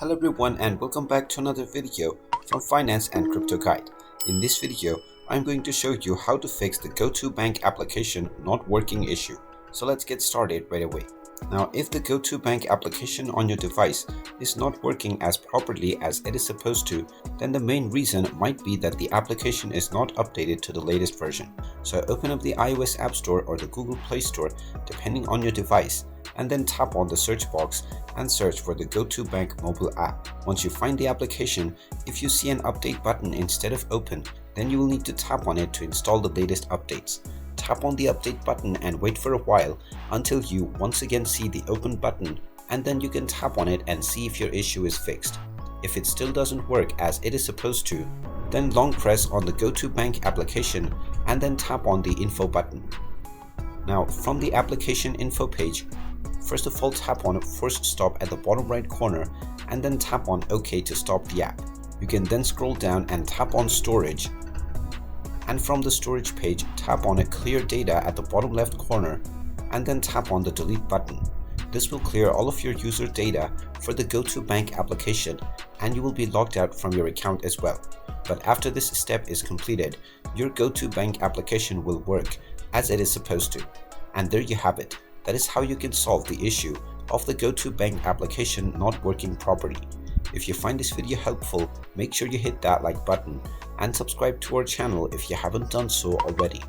Hello everyone and welcome back to another video from Finance and Crypto Guide. In this video, I'm going to show you how to fix the Go2 Bank application not working issue. So let's get started right away. Now, if the Go2 Bank application on your device is not working as properly as it is supposed to, then the main reason might be that the application is not updated to the latest version. So open up the iOS App Store or the Google Play Store depending on your device, and then tap on the search box and search for the Go2 Bank mobile app. Once you find the application, if you see an update button instead of open, then you will need to tap on it to install the latest updates. Tap on the update button and wait for a while until you once again see the open button, and then you can tap on it and see if your issue is fixed. If it still doesn't work as it is supposed to, then long press on the Go2 Bank application and then tap on the info button. Now, from the application info page, first of all tap on Force Stop at the bottom right corner and then tap on OK to stop the app. You can then scroll down and tap on Storage, and from the storage page tap on Clear Data at the bottom left corner and then tap on the Delete button. This will clear all of your user data for the Go2 Bank application and you will be logged out from your account as well. But after this step is completed, your Go2 Bank application will work as it is supposed to. And there you have it. That is how you can solve the issue of the Go2 Bank application not working properly. If you find this video helpful, make sure you hit that like button and subscribe to our channel if you haven't done so already.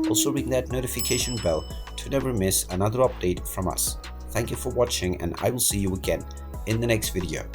Also ring that notification bell to never miss another update from us. Thank you for watching and I will see you again in the next video.